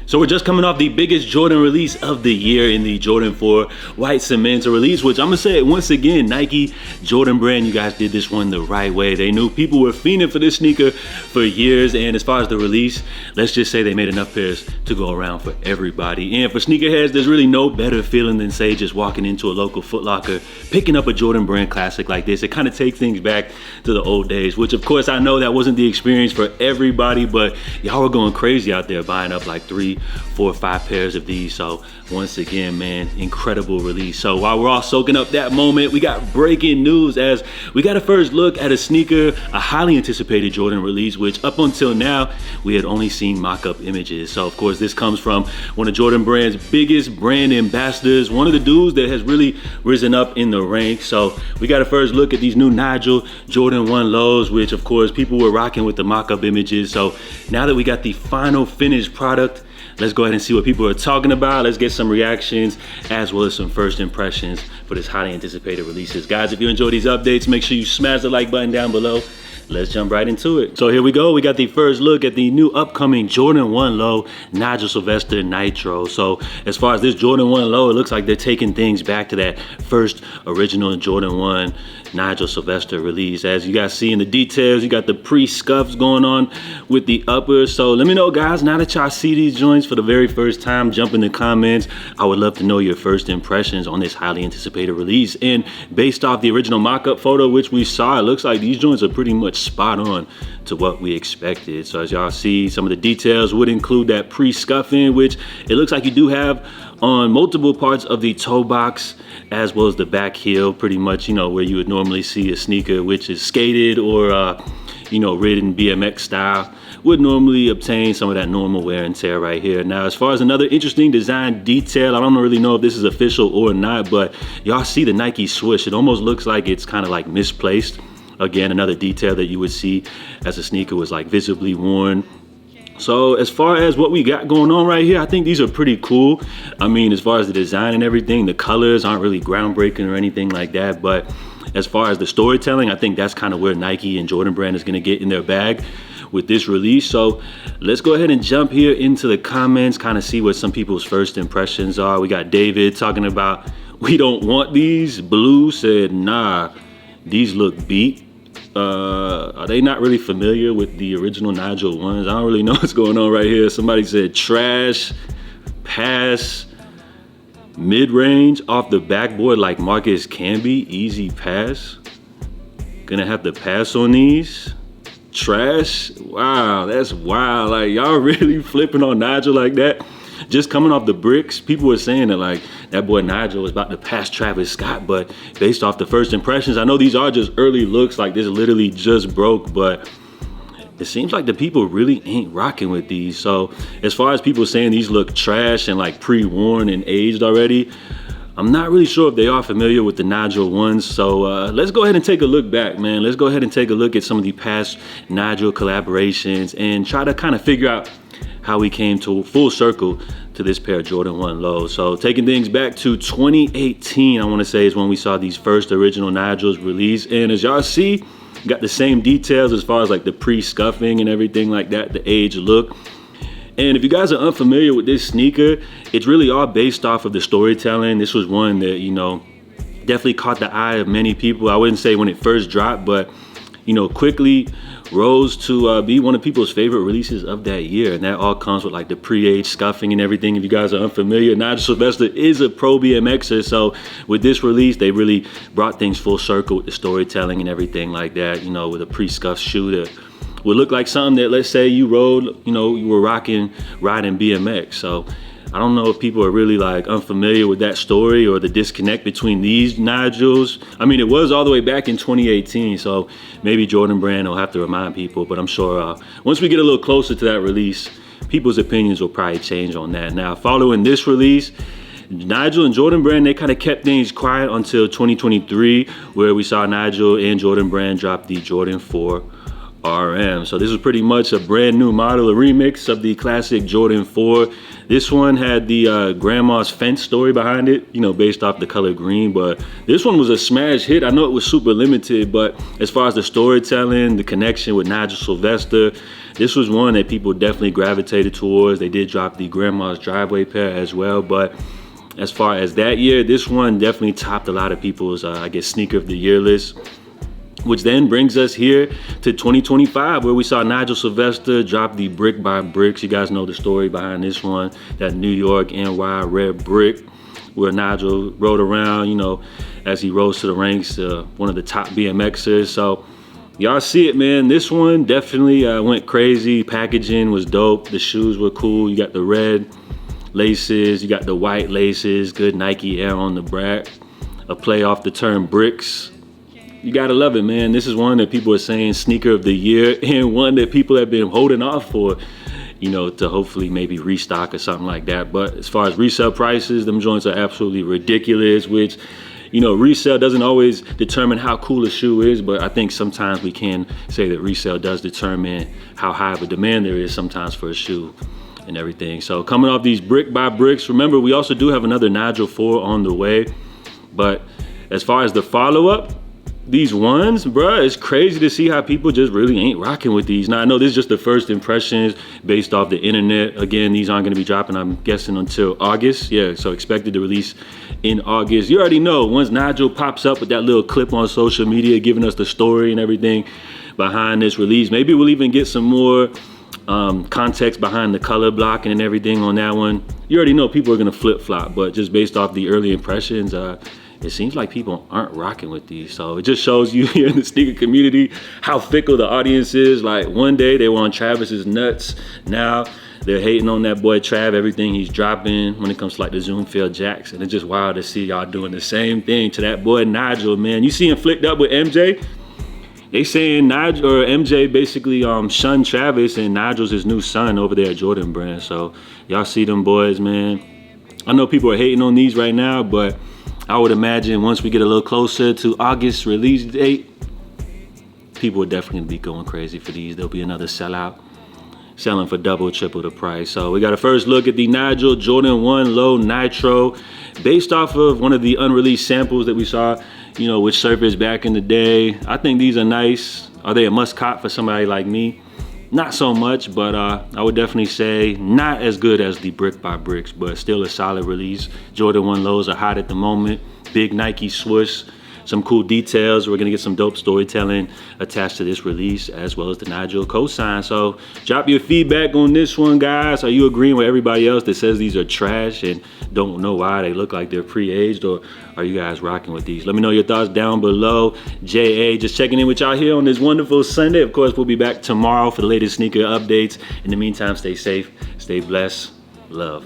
So we're just coming off the biggest Jordan release of the year in the Jordan 4 White Cement release, which I'm gonna say it once again, Nike, Jordan brand, you guys did this one the right way. They knew people were fiending for this sneaker for years, and as far as the release, let's just say they made enough pairs to go around for everybody. And for sneakerheads, there's really no better feeling than, say, just walking into a local Foot Locker, picking up a Jordan brand classic like this. It kind of takes things back to the old days, which of course I know that wasn't the experience for everybody, but y'all were going crazy out there buying up like 3, 4, 5 pairs of these. So once again, man, incredible release. So while we're all soaking up that moment, we got breaking news as we got a first look at a sneaker, a highly anticipated Jordan release, which up until now we had only seen mock-up images. So of course this comes from one of Jordan brand's biggest brand ambassadors, one of the dudes that has really risen up in the ranks. So we got a first look at these new Nigel Jordan 1 lows, which of course people were rocking with the mock-up images. So now that we got the final finished product, let's go ahead and see what people are talking about. Let's get some reactions as well as some first impressions for this highly anticipated releases. Guys, if you enjoy these updates, make sure you smash the like button down below. Let's jump right into it. So here we go. We got the first look at the new upcoming Jordan 1 low, Nigel Sylvester Nitro. So as far as this Jordan 1 low, it looks like they're taking things back to that first original Jordan 1 Nigel Sylvester release. As you guys see in the details, you got the pre-scuffs going on with the uppers. So let me know, guys, now that y'all see these joints for the very first time, jump in the comments. I would love to know your first impressions on this highly anticipated release. And based off the original mock-up photo, which we saw, it looks like these joints are pretty much spot on to what we expected. So as y'all see, some of the details would include that pre-scuffing, which it looks like you do have on multiple parts of the toe box as well as the back heel, pretty much, you know, where you would normally see a sneaker which is skated or you know, ridden BMX style, would normally obtain some of that normal wear and tear right here. Now, as far as another interesting design detail, I don't really know if this is official or not, but y'all see the Nike swoosh. It almost looks like it's kind of like misplaced. Again, another detail that you would see as a sneaker was like visibly worn. So as far as what we got going on right here, I think these are pretty cool. I mean, as far as the design and everything, the colors aren't really groundbreaking or anything like that, but as far as the storytelling, I think that's kind of where Nike and Jordan brand is going to get in their bag with this release. So let's go ahead and jump here into the comments, kind of see what some people's first impressions are. We got David talking about, we don't want these. Blue said, nah, these look beat. Are they not really familiar with the original Nigel ones? I don't really know what's going on right here. Somebody said trash, pass, mid-range off the backboard like Marcus Camby, easy pass. Gonna have to pass on these. Trash, wow, that's wild. Like, y'all really flipping on Nigel like that? Just coming off the bricks, people were saying that like that boy Nigel was about to pass Travis Scott, but based off the first impressions, I know these are just early looks, like this literally just broke, but it seems like the people really ain't rocking with these. So as far as people saying these look trash and like pre-worn and aged already, I'm not really sure if they are familiar with the Nigel ones. So let's go ahead and take a look back, man. Let's go ahead and take a look at some of the past Nigel collaborations and try to kind of figure out how we came to full circle to this pair of Jordan 1 lows. So taking things back to 2018, I want to say, is when we saw these first original Nigels released. And as y'all see, got the same details as far as like the pre-scuffing and everything like that, the age look. And if you guys are unfamiliar with this sneaker, it's really all based off of the storytelling. This was one that, you know, definitely caught the eye of many people. I wouldn't say when it first dropped, but, you know, quickly rose to be one of people's favorite releases of that year. And that all comes with like the pre-age scuffing and everything. If you guys are unfamiliar, Nigel Sylvester is a pro BMXer. So with this release, they really brought things full circle with the storytelling and everything like that, you know, with a pre-scuff shoe that would look like something that, let's say you rode, you know, you were riding BMX. So I don't know if people are really like unfamiliar with that story or the disconnect between these Nigels. I mean, it was all the way back in 2018, so maybe Jordan brand will have to remind people, but I'm sure once we get a little closer to that release, people's opinions will probably change on that. Now, following this release, Nigel and Jordan brand, they kind of kept things quiet until 2023, where we saw Nigel and Jordan brand drop the Jordan 4 RM. So this was pretty much a brand new model, a remix of the classic Jordan 4. This one had the grandma's fence story behind it, you know, based off the color green, but this one was a smash hit. I know it was super limited, but as far as the storytelling, the connection with Nigel Sylvester, this was one that people definitely gravitated towards. They did drop the grandma's driveway pair as well, but as far as that year, this one definitely topped a lot of people's, I guess, sneaker of the year list. Which then brings us here to 2025, where we saw Nigel Sylvester drop the Brick by Bricks. You guys know the story behind this one, that New York NY red brick, where Nigel rode around, you know, as he rose to the ranks, one of the top BMXers. So y'all see it, man. This one definitely went crazy. Packaging was dope. The shoes were cool. You got the red laces, you got the white laces, good Nike Air on the back, a play off the term bricks. You gotta love it, man. This is one that people are saying sneaker of the year, and one that people have been holding off for, you know, to hopefully maybe restock or something like that. But as far as resale prices, them joints are absolutely ridiculous, which, you know, resale doesn't always determine how cool a shoe is, but I think sometimes we can say that resale does determine how high of a demand there is sometimes for a shoe and everything. So coming off these Brick by Bricks, remember, we also do have another Nigel 4 on the way. But as far as the follow-up, these ones, bruh, it's crazy to see how people just really ain't rocking with these. Now, I know this is just the first impressions based off the internet. Again, these aren't gonna be dropping, I'm guessing, until August. Yeah, so expected to release in August. You already know, once Nigel pops up with that little clip on social media giving us the story and everything behind this release, maybe we'll even get some more context behind the color blocking and everything on that one. You already know people are gonna flip-flop, but just based off the early impressions, it seems like people aren't rocking with these. So it just shows you here in the sneaker community how fickle the audience is. Like, one day they were on Travis's nuts. Now they're hating on that boy Trav, everything he's dropping when it comes to like the Zoom Field Jacks. And it's just wild to see y'all doing the same thing to that boy Nigel, man. You see him flicked up with MJ? They saying Nigel or MJ basically shunned Travis, and Nigel's his new son over there at Jordan Brand. So y'all see them boys, man. I know people are hating on these right now, but I would imagine once we get a little closer to August release date, people will definitely be going crazy for these. There'll be another sellout, selling for double, triple the price. So we got a first look at the Nigel Jordan 1 Low Nitro, based off of one of the unreleased samples that we saw, you know, which surfaced back in the day. I think these are nice. Are they a must cop for somebody like me? Not so much, but I would definitely say not as good as the Brick by Bricks, but still a solid release. Jordan 1 lows are hot at the moment. Big Nike swoosh, some cool details. We're gonna get some dope storytelling attached to this release, as well as the Nigel cosign. So drop your feedback on this one, guys. Are you agreeing with everybody else that says these are trash and don't know why they look like they're pre-aged, or are you guys rocking with these? Let me know your thoughts down below. JA just checking in with y'all here on this wonderful Sunday. Of course, we'll be back tomorrow for the latest sneaker updates. In the meantime, stay safe, stay blessed, love.